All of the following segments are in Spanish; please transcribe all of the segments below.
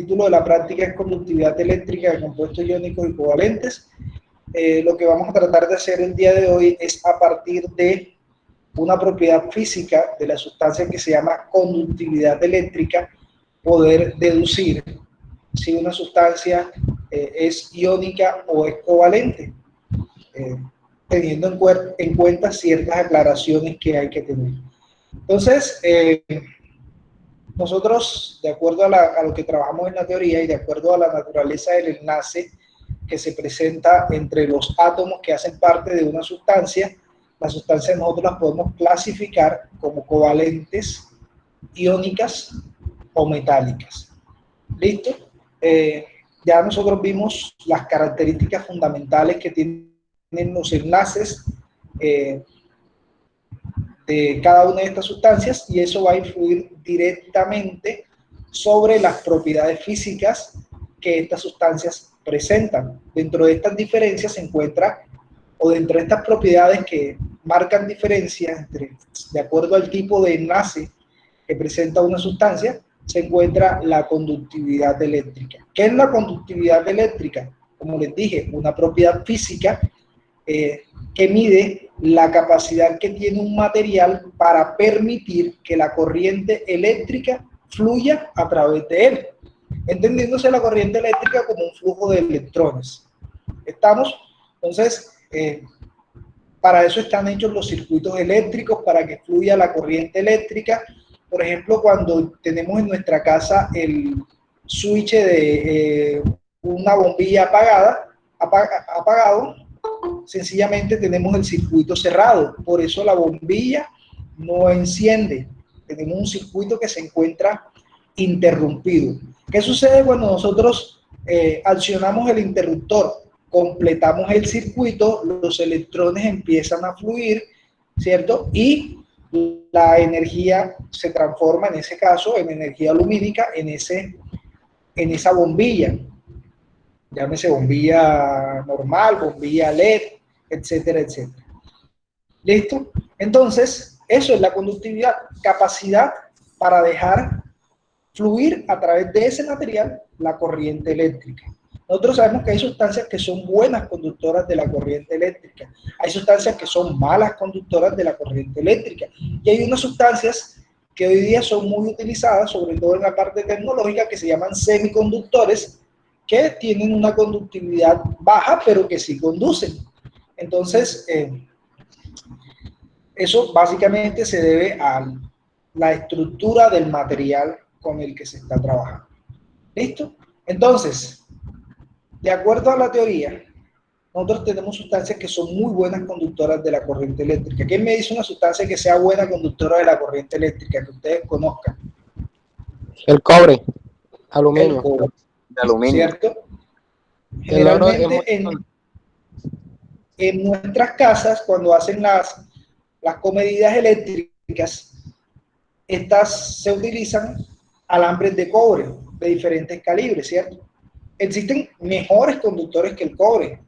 título de la práctica es Conductividad eléctrica de compuestos iónicos y covalentes. Lo que vamos a tratar de hacer el día de hoy es, a partir de una propiedad física de la sustancia que se llama conductividad eléctrica, poder deducir si una sustancia es iónica o es covalente, teniendo en cuenta ciertas aclaraciones que hay que tener. Entonces, nosotros, de acuerdo a lo que trabajamos en la teoría y de acuerdo a la naturaleza del enlace que se presenta entre los átomos que hacen parte de una sustancia, las sustancias nosotros las podemos clasificar como covalentes, iónicas o metálicas. ¿Listo? Ya nosotros vimos las características fundamentales que tienen los enlaces de cada una de estas sustancias, y eso va a influir directamente sobre las propiedades físicas que estas sustancias presentan. Dentro de estas diferencias se encuentra, o dentro de estas propiedades que marcan diferencias de acuerdo al tipo de enlace que presenta una sustancia, se encuentra la conductividad eléctrica. ¿Qué es la conductividad eléctrica? Como les dije, una propiedad física que mide la capacidad que tiene un material para permitir que la corriente eléctrica fluya a través de él, entendiéndose la corriente eléctrica como un flujo de electrones. ¿Estamos? Entonces, para eso están hechos los circuitos eléctricos, para que fluya la corriente eléctrica. Por ejemplo, cuando tenemos en nuestra casa el switch de una bombilla apagado, sencillamente tenemos el circuito cerrado, por eso la bombilla no enciende. Tenemos un circuito que se encuentra interrumpido. ¿Qué sucede cuando nosotros accionamos el interruptor? Completamos el circuito, los electrones empiezan a fluir, ¿cierto? Y la energía se transforma, en ese caso, en energía lumínica en esa bombilla. Llámese bombilla normal, bombilla LED, etcétera, etcétera. ¿Listo? Entonces, eso es la conductividad, capacidad para dejar fluir a través de ese material la corriente eléctrica. Nosotros sabemos que hay sustancias que son buenas conductoras de la corriente eléctrica, hay sustancias que son malas conductoras de la corriente eléctrica, y hay unas sustancias que hoy día son muy utilizadas, sobre todo en la parte tecnológica, que se llaman semiconductores, que tienen una conductividad baja, pero que sí conducen. Entonces, eso básicamente se debe a la estructura del material con el que se está trabajando. ¿Listo? Entonces, de acuerdo a la teoría, nosotros tenemos sustancias que son muy buenas conductoras de la corriente eléctrica. ¿Quién me dice una sustancia que sea buena conductora de la corriente eléctrica, que ustedes conozcan? El cobre, aluminio. El cobre, de aluminio. ¿cierto? Generalmente en nuestras casas, cuando hacen las comedidas eléctricas, estas se utilizan alambres de cobre de diferentes calibres, ¿cierto? Existen mejores conductores que el cobre,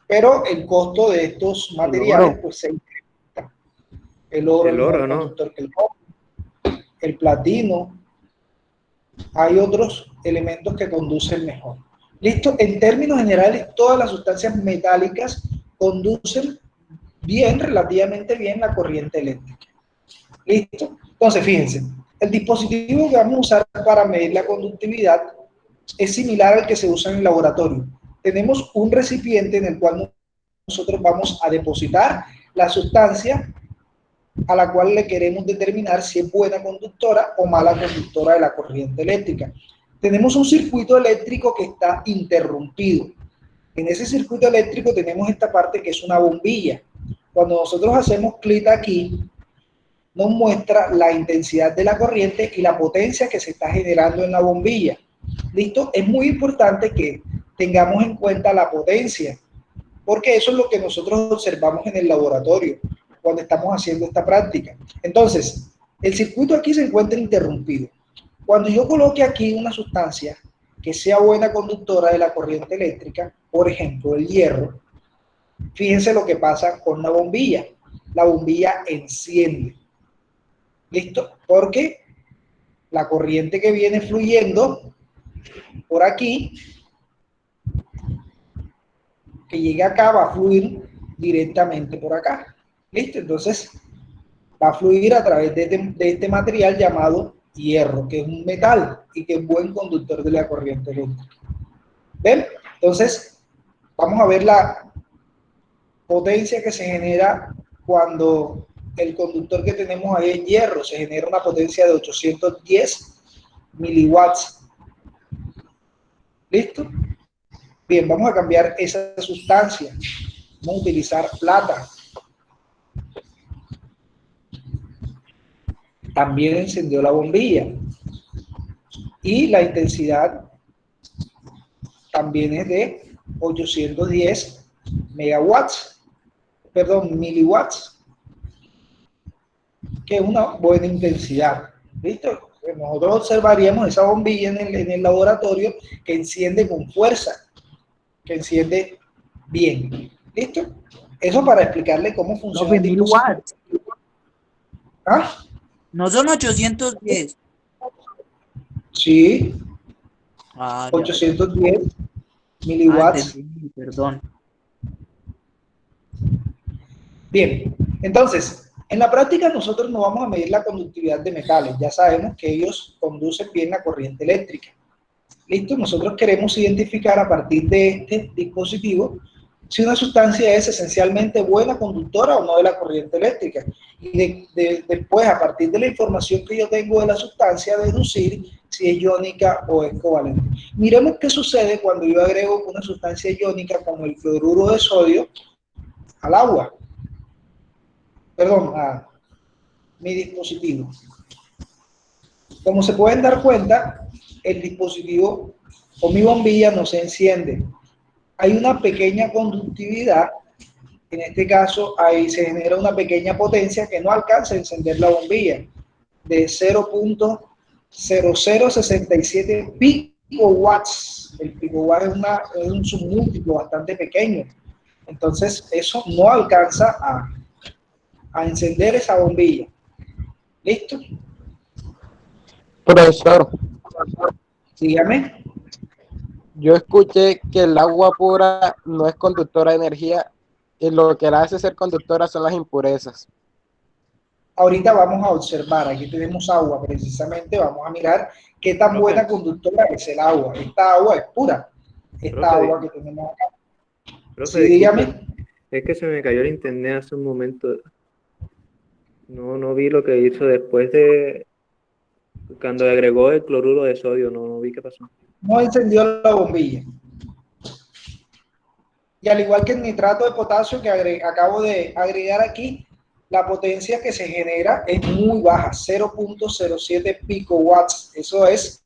pero el costo de estos materiales pues se incrementa. El oro es mejor conductor que el cobre, el platino, hay otros elementos que conducen mejor. ¿Listo? En términos generales, todas las sustancias metálicas conducen bien, relativamente bien, la corriente eléctrica. ¿Listo? Entonces, fíjense, el dispositivo que vamos a usar para medir la conductividad es similar al que se usa en el laboratorio. Tenemos un recipiente en el cual nosotros vamos a depositar la sustancia a la cual le queremos determinar si es buena conductora o mala conductora de la corriente eléctrica. Tenemos un circuito eléctrico que está interrumpido. En ese circuito eléctrico tenemos esta parte que es una bombilla. Cuando nosotros hacemos clic aquí, nos muestra la intensidad de la corriente y la potencia que se está generando en la bombilla. ¿Listo? Es muy importante que tengamos en cuenta la potencia, porque eso es lo que nosotros observamos en el laboratorio cuando estamos haciendo esta práctica. Entonces, el circuito aquí se encuentra interrumpido. Cuando yo coloque aquí una sustancia que sea buena conductora de la corriente eléctrica, por ejemplo, el hierro, fíjense lo que pasa con la bombilla. La bombilla enciende. ¿Listo? Porque la corriente que viene fluyendo por aquí, que llegue acá, va a fluir directamente por acá. ¿Listo? Entonces, va a fluir a través de este material llamado hierro, que es un metal y que es buen conductor de la corriente eléctrica. ¿Ven? Entonces, vamos a ver la potencia que se genera cuando el conductor que tenemos ahí es hierro. Se genera una potencia de 810 miliwatts. ¿Listo? Bien, vamos a cambiar esa sustancia. Vamos a utilizar plata. También encendió la bombilla. Y la intensidad también es de 810 megawatts, perdón, miliwatts, que es una buena intensidad. ¿Listo? Nosotros observaríamos esa bombilla en el laboratorio que enciende con fuerza, que enciende bien. ¿Listo? Eso para explicarle cómo funciona el dispositivo. watts. ¿Ah? No son 810. Sí, Ah, 810 miliwatts. entendí, perdón. Bien, entonces, en la práctica nosotros no vamos a medir la conductividad de metales. Ya sabemos que ellos conducen bien la corriente eléctrica. ¿Listo? Nosotros queremos identificar a partir de este dispositivo si una sustancia es esencialmente buena conductora o no de la corriente eléctrica. Y después, a partir de la información que yo tengo de la sustancia, deducir si es iónica o es covalente. Miremos qué sucede cuando yo agrego una sustancia iónica como el cloruro de sodio al agua. Perdón, a mi dispositivo. Como se pueden dar cuenta, el dispositivo o mi bombilla no se enciende. Hay una pequeña conductividad, en este caso ahí se genera una pequeña potencia que no alcanza a encender la bombilla, de 0.0067 picowatts. El picowatt es un submúltiplo bastante pequeño, entonces eso no alcanza a encender esa bombilla. ¿Listo? Profesor, Sígame. yo escuché que el agua pura no es conductora de energía y lo que la hace ser conductora son las impurezas. Ahorita vamos a observar, aquí tenemos agua precisamente, vamos a mirar qué tan buena conductora es el agua. Esta agua es pura, esta agua que tenemos acá. Profe, Sí, dígame. es que se me cayó el internet hace un momento. No vi lo que hizo después de cuando agregó el cloruro de sodio, no vi qué pasó. No encendió la bombilla. Y al igual que el nitrato de potasio que acabo de agregar aquí, la potencia que se genera es muy baja, 0.07 picowatts. Eso es,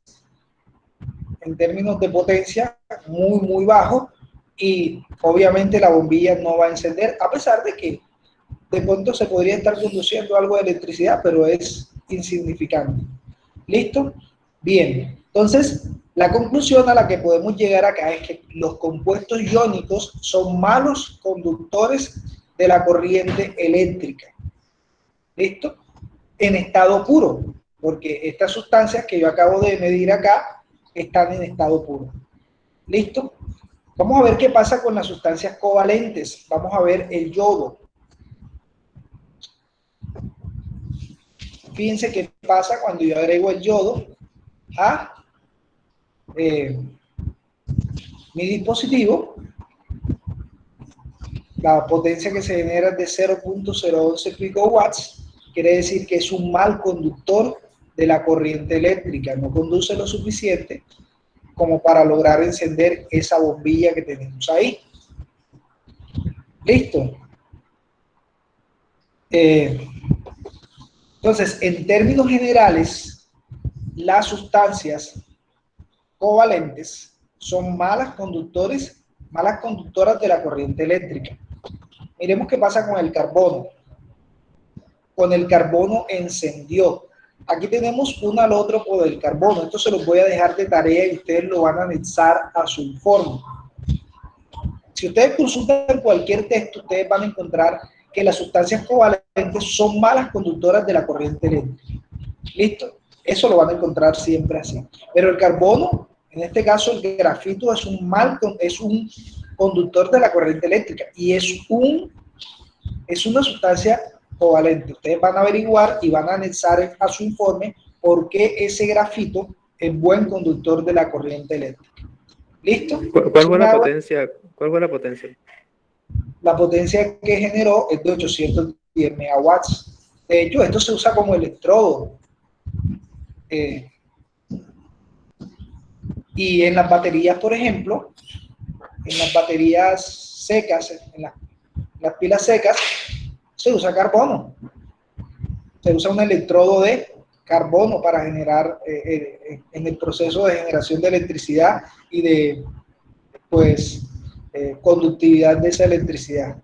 en términos de potencia, muy bajo. Y obviamente la bombilla no va a encender, a pesar de que de pronto se podría estar conduciendo algo de electricidad, pero es insignificante. ¿Listo? Bien. Entonces, la conclusión a la que podemos llegar acá es que los compuestos iónicos son malos conductores de la corriente eléctrica. ¿Listo? En estado puro, porque estas sustancias que yo acabo de medir acá están en estado puro. ¿Listo? Vamos a ver qué pasa con las sustancias covalentes. Vamos a ver el yodo. Fíjense qué pasa cuando yo agrego el yodo a mi dispositivo. La potencia que se genera es de 0.011 picowatts. Quiere decir que es un mal conductor de la corriente eléctrica. No conduce lo suficiente como para lograr encender esa bombilla que tenemos ahí. ¿Listo? Entonces, en términos generales, las sustancias covalentes son malas conductoras de la corriente eléctrica. Miremos qué pasa con el carbono. Con el carbono encendió. Aquí tenemos un alótropo del carbono. Esto se los voy a dejar de tarea y ustedes lo van a anexar a su informe. Si ustedes consultan cualquier texto, ustedes van a encontrar que las sustancias covalentes son malas conductoras de la corriente eléctrica. ¿Listo? Eso lo van a encontrar siempre así. Pero el carbono En este caso, el grafito es un conductor de la corriente eléctrica y es una sustancia covalente. Ustedes van a averiguar y van a anexar a su informe por qué ese grafito es buen conductor de la corriente eléctrica. ¿Listo? ¿Cuál fue la potencia? ¿Cuál fue la potencia? La potencia que generó es de 810 megawatts. De hecho, esto se usa como electrodo. Y en las baterías, por ejemplo, en las baterías secas, en las pilas secas, se usa carbono. Se usa un electrodo de carbono para generar, en el proceso de generación de electricidad y de, pues, conductividad de esa electricidad.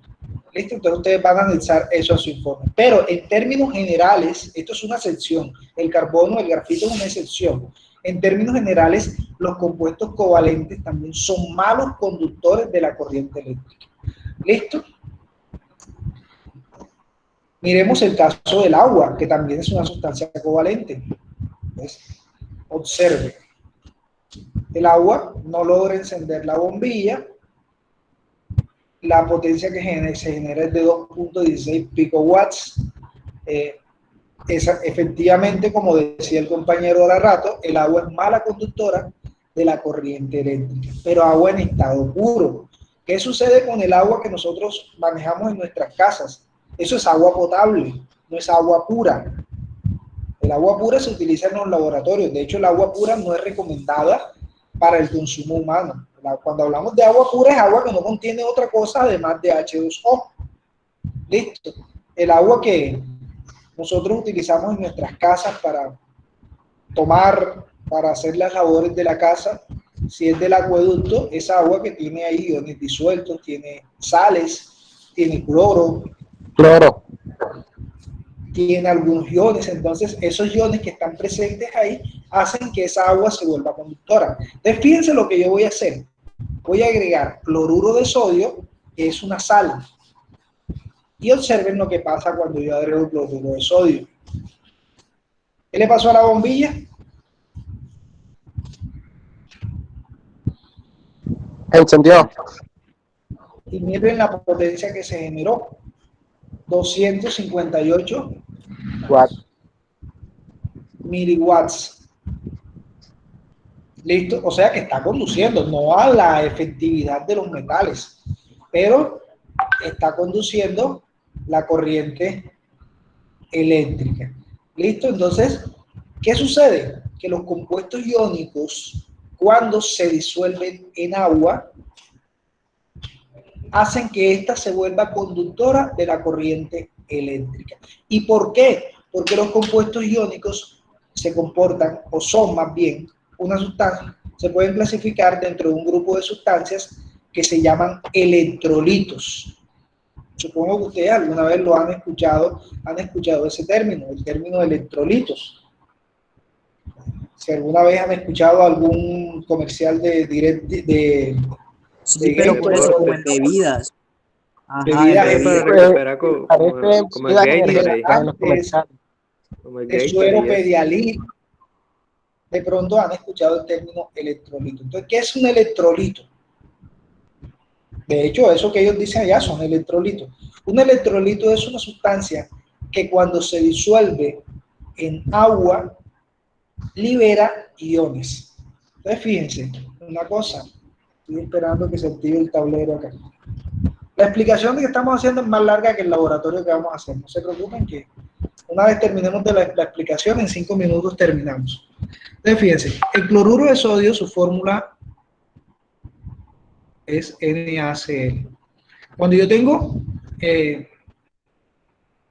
¿Listo? Entonces ustedes van a analizar eso a su informe. Pero en términos generales, esto es una excepción. El carbono, el grafito es una excepción. En términos generales, los compuestos covalentes también son malos conductores de la corriente eléctrica. ¿Listo? Miremos el caso del agua, que también es una sustancia covalente. ¿Ves? Observe. El agua no logra encender la bombilla. La potencia que se genera es de 2.16 picowatts. Efectivamente, como decía el compañero de rato, el agua es mala conductora de la corriente eléctrica, pero agua en estado puro. ¿Qué sucede con el agua que nosotros manejamos en nuestras casas? Eso es agua potable, no es agua pura. El agua pura se utiliza en los laboratorios. De hecho, el agua pura no es recomendada para el consumo humano. Cuando hablamos de agua pura, es agua que no contiene otra cosa además de H2O. Listo. El agua que nosotros utilizamos en nuestras casas para tomar, para hacer las labores de la casa, si es del acueducto, es agua que tiene ahí iones disueltos, tiene sales, tiene cloro, tiene algunos iones. Entonces esos iones que están presentes ahí hacen que esa agua se vuelva conductora. Entonces fíjense lo que yo voy a hacer. Voy a agregar cloruro de sodio, que es una sal, y observen lo que pasa cuando yo agrego cloruro de sodio. ¿Qué le pasó a la bombilla? Encendió. Y miren la potencia que se generó. 258 miliwatts. Listo, o sea que está conduciendo, no a la efectividad de los metales, pero está conduciendo la corriente eléctrica. Listo, entonces, ¿qué sucede? Que los compuestos iónicos, cuando se disuelven en agua, hacen que ésta se vuelva conductora de la corriente eléctrica. ¿Y por qué? Porque los compuestos iónicos se comportan, o son más bien, una sustancia, se pueden clasificar dentro de un grupo de sustancias que se llaman electrolitos. Supongo que ustedes alguna vez lo han escuchado ese término, el término electrolitos. Si alguna vez han escuchado algún comercial sí, pero por eso, como en bebidas. Ajá, bebidas, en Para bebidas. recuperar como el Gatorade. Como el el Gatorade suero y eso. pedialí. De pronto han escuchado el término electrolito. Entonces, ¿qué es un electrolito? De hecho, eso que ellos dicen allá son electrolitos. Un electrolito es una sustancia que cuando se disuelve en agua, libera iones. Entonces, fíjense, una cosa. Estoy esperando que se active el tablero acá. La explicación que estamos haciendo es más larga que el laboratorio que vamos a hacer. No se preocupen que una vez terminemos de la explicación, en 5 minutos terminamos. Entonces, fíjense, el cloruro de sodio, su fórmula es NaCl. Cuando yo tengo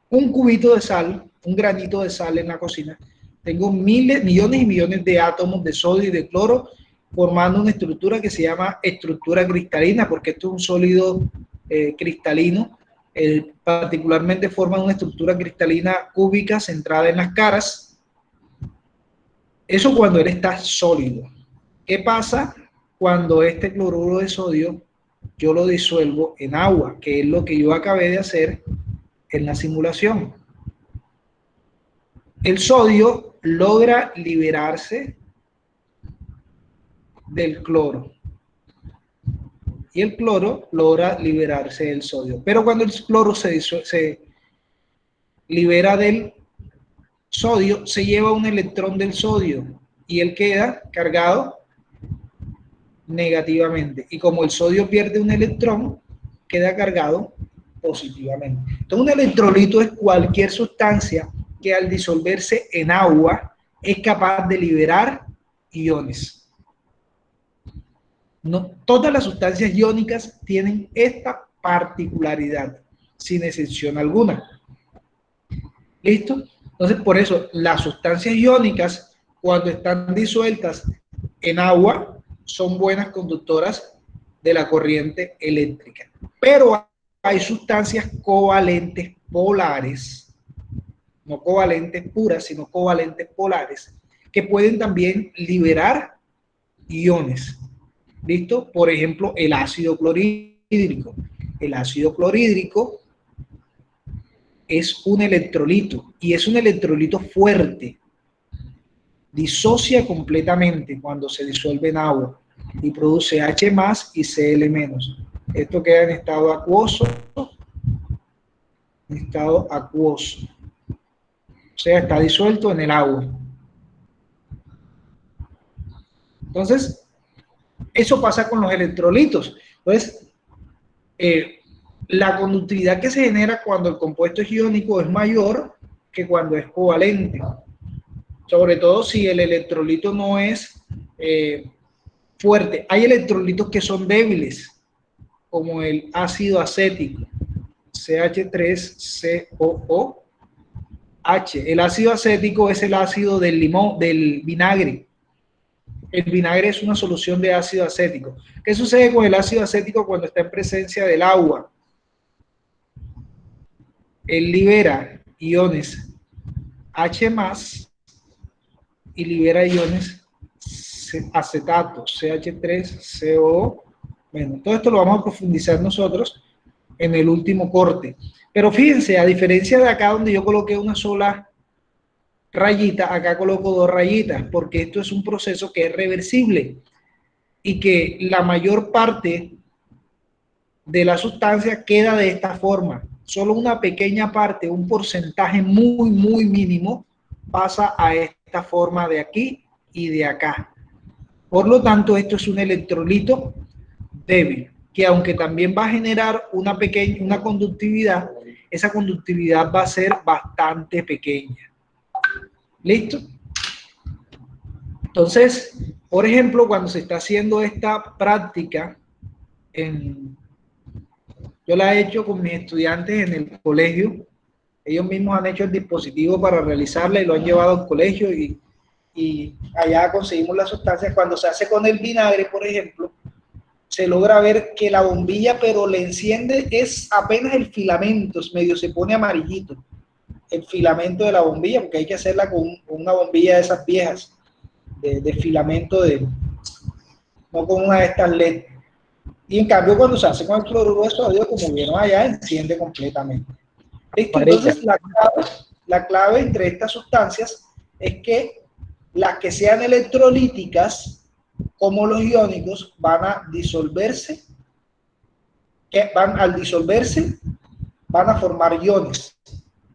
un cubito de sal, un granito de sal en la cocina, tengo millones y millones de átomos de sodio y de cloro formando una estructura que se llama estructura cristalina, porque esto es un sólido cristalino. Particularmente forman una estructura cristalina cúbica centrada en las caras. Eso cuando él está sólido. ¿Qué pasa cuando este cloruro de sodio yo lo disuelvo en agua? Que es lo que yo acabé de hacer en la simulación. El sodio logra liberarse del cloro. Y el cloro logra liberarse del sodio. Pero cuando el cloro se libera del sodio, se lleva un electrón del sodio y él queda cargado negativamente. Y como el sodio pierde un electrón, queda cargado positivamente. Entonces, un electrolito es cualquier sustancia que al disolverse en agua es capaz de liberar iones. No, todas las sustancias iónicas tienen esta particularidad, sin excepción alguna. ¿Listo? Entonces, por eso, las sustancias iónicas, cuando están disueltas en agua, son buenas conductoras de la corriente eléctrica. Pero hay sustancias covalentes polares, no covalentes puras, sino covalentes polares, que pueden también liberar iones. ¿Listo? Por ejemplo, el ácido clorhídrico. El ácido clorhídrico es un electrolito y es un electrolito fuerte. Disocia completamente cuando se disuelve en agua y produce H+ y Cl-. Esto queda en estado acuoso. En estado acuoso. O sea, está disuelto en el agua. Entonces, eso pasa con los electrolitos. Entonces, la conductividad que se genera cuando el compuesto es iónico es mayor que cuando es covalente. Sobre todo si el electrolito no es fuerte. Hay electrolitos que son débiles, como el ácido acético, CH3COOH. El ácido acético es el ácido del limón, del vinagre. El vinagre es una solución de ácido acético. ¿Qué sucede con el ácido acético cuando está en presencia del agua? Él libera iones H+ y libera iones acetato, CH3COO. Bueno, todo esto lo vamos a profundizar nosotros en el último corte. Pero fíjense, a diferencia de acá donde yo coloqué una sola rayita, acá coloco dos rayitas, porque esto es un proceso que es reversible y que la mayor parte de la sustancia queda de esta forma. Solo una pequeña parte, un porcentaje muy, muy mínimo, pasa a esta forma de aquí y de acá. Por lo tanto, esto es un electrolito débil, que aunque también va a generar una conductividad, esa conductividad va a ser bastante pequeña. ¿Listo? Entonces, por ejemplo, cuando se está haciendo esta práctica, yo la he hecho con mis estudiantes en el colegio. Ellos mismos han hecho el dispositivo para realizarla y lo han llevado al colegio y allá conseguimos las sustancias. Cuando se hace con el vinagre, por ejemplo, se logra ver que la bombilla, pero le enciende, es apenas el filamento, medio se pone amarillito, el filamento de la bombilla, porque hay que hacerla con una bombilla de esas viejas, de filamento, no con una de estas LED. Y en cambio, cuando se hace con el cloruro de sodio, como vieron allá, enciende completamente. ¿Listo? Entonces, la clave entre estas sustancias es que las que sean electrolíticas, como los iónicos, van a disolverse, al disolverse, van a formar iones.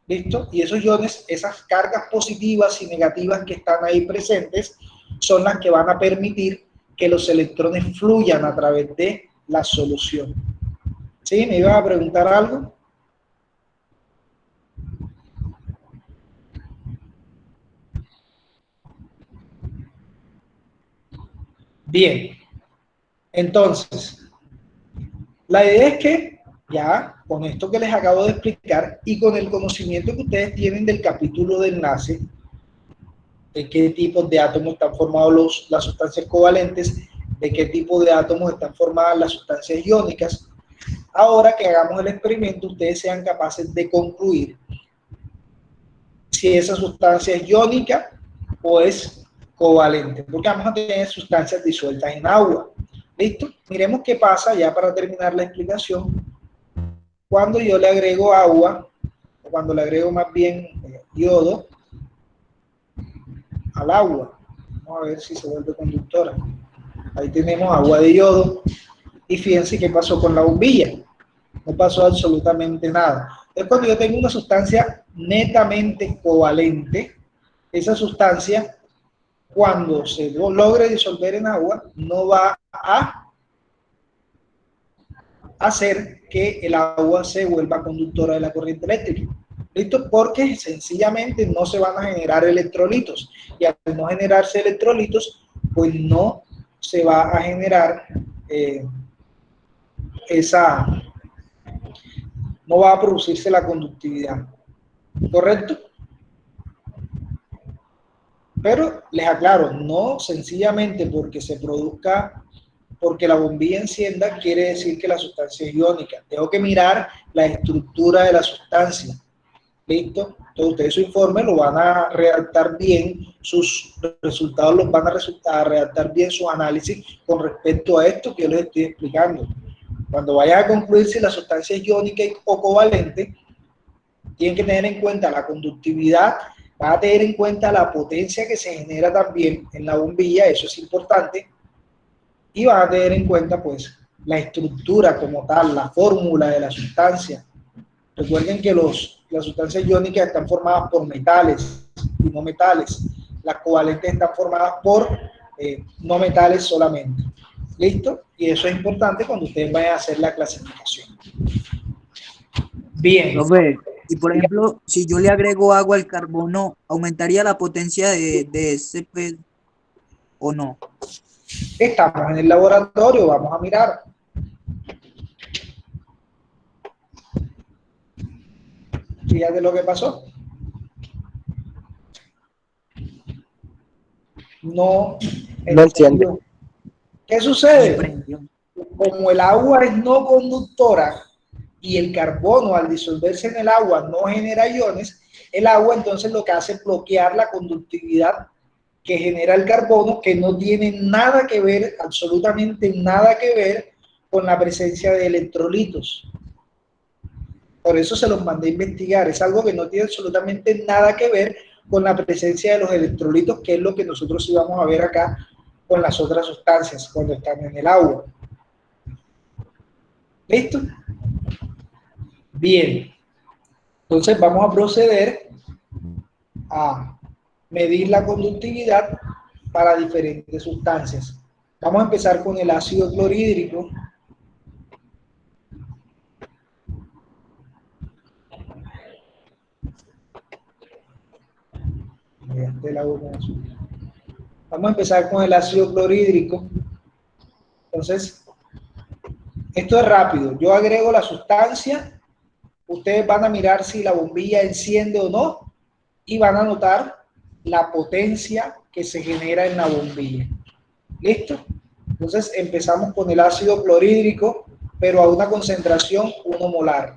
¿Listo? Y esos iones, esas cargas positivas y negativas que están ahí presentes, son las que van a permitir que los electrones fluyan a través de la solución. ¿Sí? ¿Me iban a preguntar algo? Bien. Entonces, la idea es que ya con esto que les acabo de explicar y con el conocimiento que ustedes tienen del capítulo de enlace, de qué tipos de átomos están formados las sustancias covalentes, de qué tipo de átomos están formadas las sustancias iónicas, ahora que hagamos el experimento, ustedes sean capaces de concluir si esa sustancia es iónica o es covalente, porque vamos a tener sustancias disueltas en agua. ¿Listo? Miremos qué pasa ya para terminar la explicación cuando yo le agrego agua, o cuando le agrego más bien yodo al agua. Vamos a ver si se vuelve conductora. Ahí tenemos agua de yodo. Y fíjense qué pasó con la bombilla. No pasó absolutamente nada. Entonces, cuando yo tengo una sustancia netamente covalente, esa sustancia, cuando se logre disolver en agua, no va a hacer que el agua se vuelva conductora de la corriente eléctrica. ¿Listo? Porque sencillamente no se van a generar electrolitos. Y al no generarse electrolitos, pues no se va a generar no va a producirse la conductividad. ¿Correcto? Pero les aclaro, no sencillamente porque se produzca, porque la bombilla encienda, quiere decir que la sustancia es iónica. Tengo que mirar la estructura de la sustancia. ¿Listo? Entonces ustedes su informe lo van a redactar bien, sus resultados los van a redactar bien su análisis con respecto a esto que yo les estoy explicando. Cuando vayan a concluir si la sustancia es iónica o covalente, tienen que tener en cuenta la conductividad, van a tener en cuenta la potencia que se genera también en la bombilla, eso es importante, y van a tener en cuenta pues la estructura como tal, la fórmula de la sustancia. Recuerden que las sustancias iónicas están formadas por metales y no metales. Las covalentes están formadas por no metales solamente. ¿Listo? Y eso es importante cuando ustedes vayan a hacer la clasificación. Bien. Profe, y por ejemplo, si yo le agrego agua al carbono, ¿aumentaría la potencia de ese pez o no? Estamos en el laboratorio, vamos a mirar. Fíjate lo que pasó. No enciende. ¿Qué sucede? Como el agua es no conductora y el carbono al disolverse en el agua no genera iones, el agua entonces lo que hace es bloquear la conductividad que genera el carbono, que no tiene nada que ver, absolutamente nada que ver con la presencia de electrolitos. Por eso se los mandé a investigar. Es algo que no tiene absolutamente nada que ver con la presencia de los electrolitos, que es lo que nosotros íbamos a ver acá con las otras sustancias cuando están en el agua. ¿Listo? Bien. Entonces vamos a proceder a medir la conductividad para diferentes sustancias. Vamos a empezar con el ácido clorhídrico. Vamos a empezar con el ácido clorhídrico. Entonces, esto es rápido. Yo agrego la sustancia, ustedes van a mirar si la bombilla enciende o no y van a notar la potencia que se genera en la bombilla. ¿Listo? Entonces empezamos con el ácido clorhídrico, pero a una concentración 1 molar.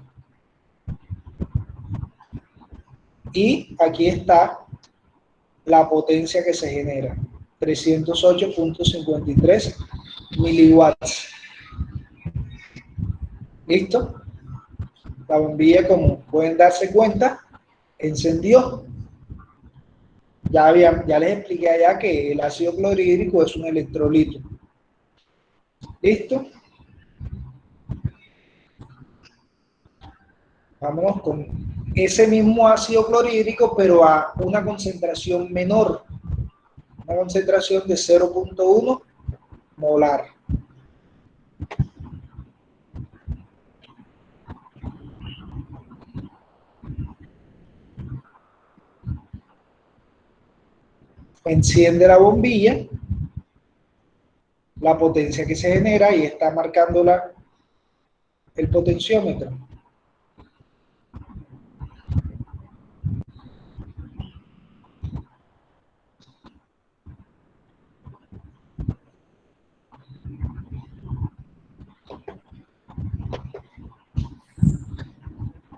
Y aquí está la potencia que se genera, 308.53 miliwatts. ¿Listo? La bombilla, como pueden darse cuenta, encendió. Ya les expliqué allá que el ácido clorhídrico es un electrolito. ¿Listo? Vámonos con ese mismo ácido clorhídrico, pero a una concentración menor. Una concentración de 0.1 molar. Enciende la bombilla, la potencia que se genera y está marcando el potenciómetro.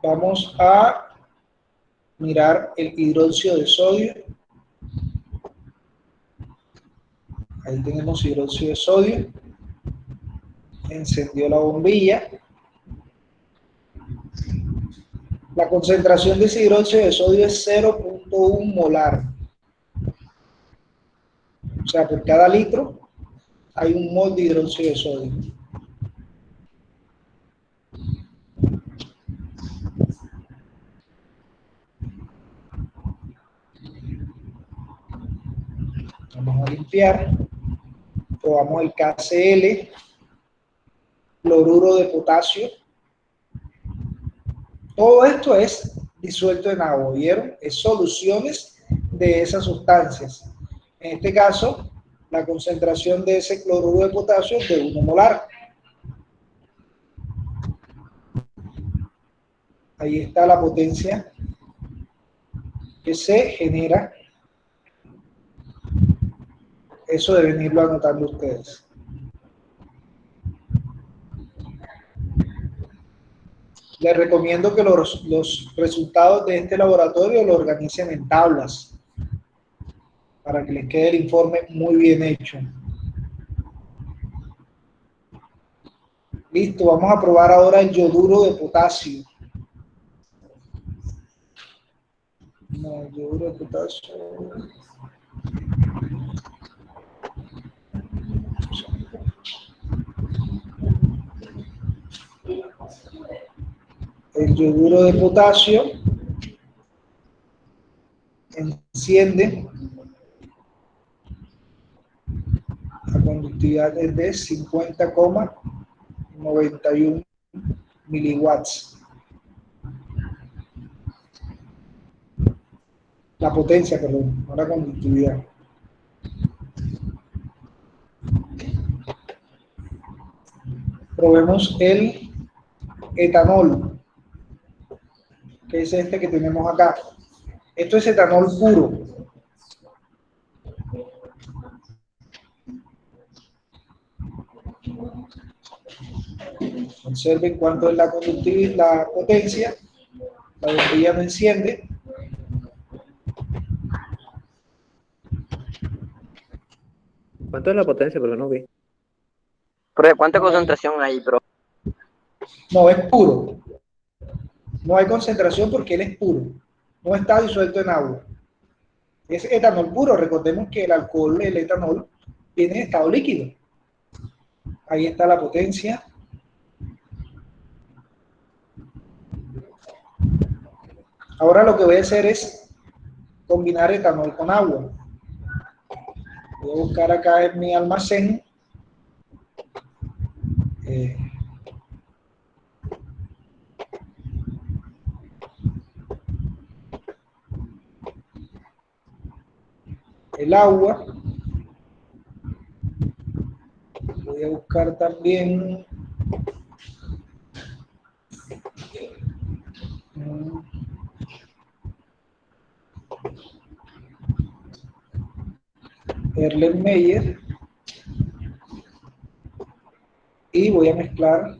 Vamos a mirar el hidróxido de sodio. Ahí tenemos hidróxido de sodio. Encendió la bombilla. La concentración de ese hidróxido de sodio es 0.1 molar. O sea, por cada litro hay 1 mol de hidróxido de sodio. Vamos a limpiar, probamos el KCl, cloruro de potasio. Todo esto es disuelto en agua, ¿vieron? Es soluciones de esas sustancias. En este caso, la concentración de ese cloruro de potasio es de 1 molar. Ahí está la potencia que se genera. Eso deben irlo anotando ustedes. Les recomiendo que los resultados de este laboratorio lo organicen en tablas para que les quede el informe muy bien hecho. Listo, vamos a probar ahora el yoduro de potasio. No, el yoduro de potasio. El yoduro de potasio enciende. La conductividad es de 50,91 miliwatts. La potencia, perdón, no la conductividad. Probemos el etanol, que es este que tenemos acá. Esto es etanol puro. Observen cuánto es la conductividad, la potencia. La bombilla no enciende. ¿Cuánto es la potencia? Pero no vi. ¿Cuánta concentración hay, bro? No, es puro. No hay concentración porque él es puro. No está disuelto en agua. Es etanol puro. Recordemos que el alcohol, el etanol, viene en estado líquido. Ahí está la potencia. Ahora lo que voy a hacer es combinar etanol con agua. Voy a buscar acá en mi almacén. El agua. Voy a buscar también Erlenmeyer y voy a mezclar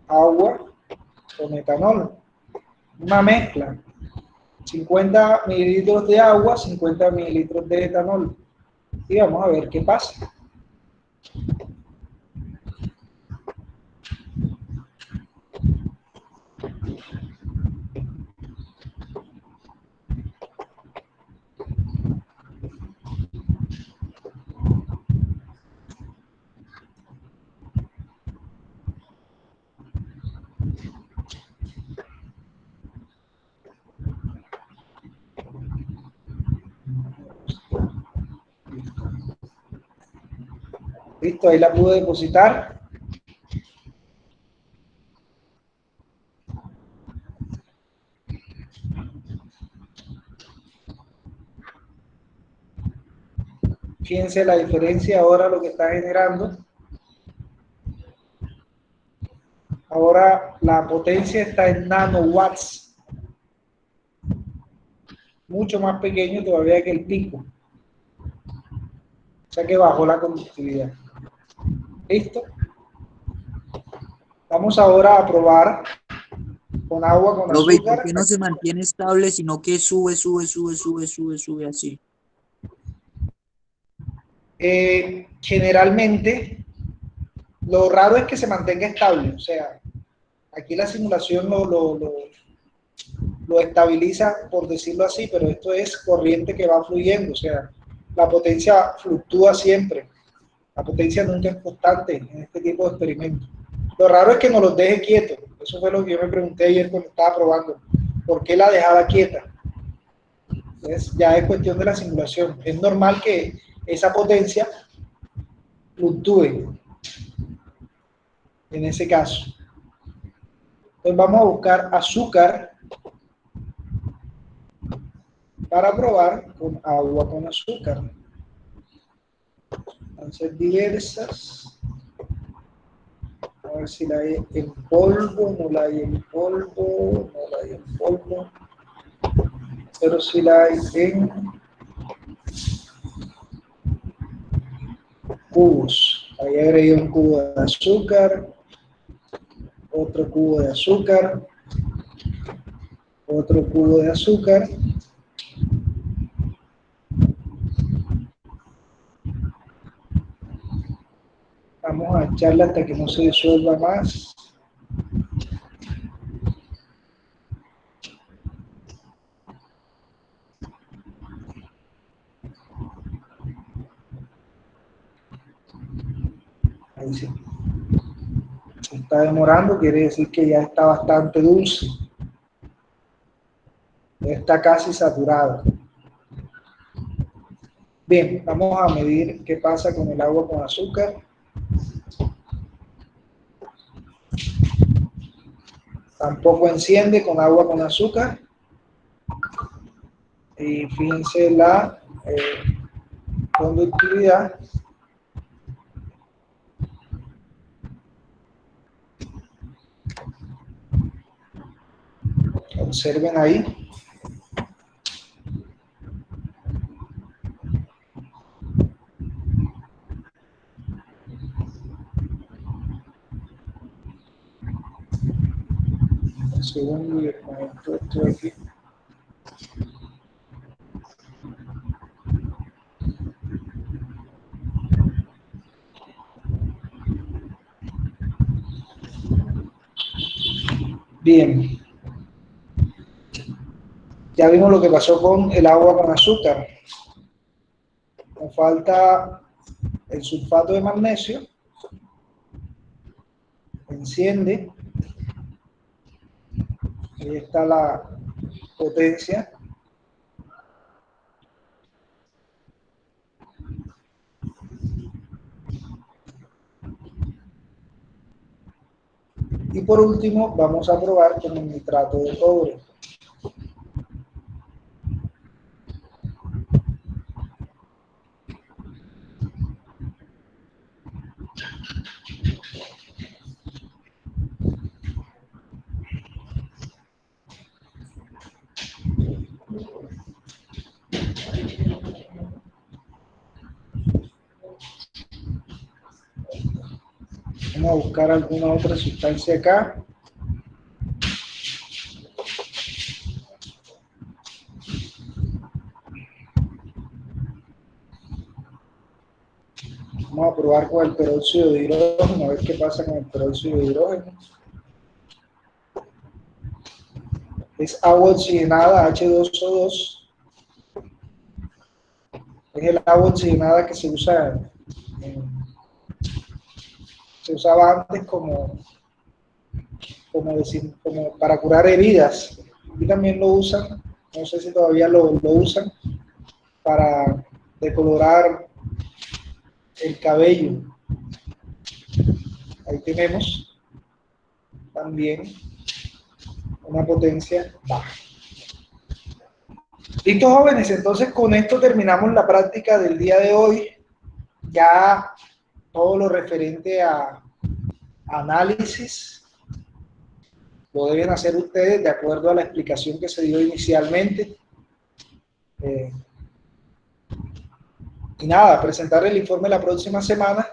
agua con etanol. Una mezcla. 50 mililitros de agua, 50 mililitros de etanol. Y vamos a ver qué pasa. Listo, ahí la pude depositar. Fíjense la diferencia ahora lo que está generando. Ahora la potencia está en nanowatts. Mucho más pequeño todavía que el pico. O sea que bajó la conductividad. ¿Listo? Vamos ahora a probar con agua, con Profe, azúcar. ¿por qué no se mantiene estable, sino que sube así? Generalmente, lo raro es que se mantenga estable. O sea, aquí la simulación lo estabiliza, por decirlo así, pero esto es corriente que va fluyendo. O sea, la potencia fluctúa siempre. La potencia nunca es constante en este tipo de experimentos. Lo raro es que nos los deje quietos. Eso fue lo que yo me pregunté ayer cuando estaba probando. ¿Por qué la dejaba quieta? Entonces, ya es cuestión de la simulación. Es normal que esa potencia fluctúe en ese caso. Entonces vamos a buscar azúcar para probar con agua con azúcar. Entonces diversas. A ver si la hay en polvo, no la hay en polvo, no la hay en polvo. Pero si la hay en cubos. Ahí agregué un cubo de azúcar, otro cubo de azúcar, otro cubo de azúcar. Vamos a echarla hasta que no se disuelva más. Ahí sí. Se está demorando, quiere decir que ya está bastante dulce. Ya está casi saturado. Bien, vamos a medir qué pasa con el agua con azúcar. Tampoco enciende con agua con azúcar. Y fíjense la conductividad. Observen ahí. Un segundo y conecto esto aquí. Bien. Ya vimos lo que pasó con el agua con azúcar. Nos falta el sulfato de magnesio. Enciende. Ahí está la potencia. Y por último, vamos a probar con el nitrato de cobre. Vamos a buscar alguna otra sustancia acá. Vamos a probar con el peróxido de hidrógeno, a ver qué pasa con el peróxido de hidrógeno. Es agua oxigenada, H2O2. Es el agua oxigenada que se usa se usaba antes como para curar heridas. Y también lo usan, no sé si todavía lo usan, para decolorar el cabello. Ahí tenemos también una potencia baja. Listo, jóvenes, entonces con esto terminamos la práctica del día de hoy. Ya todo lo referente a análisis lo deben hacer ustedes de acuerdo a la explicación que se dio inicialmente. Y nada, presentar el informe la próxima semana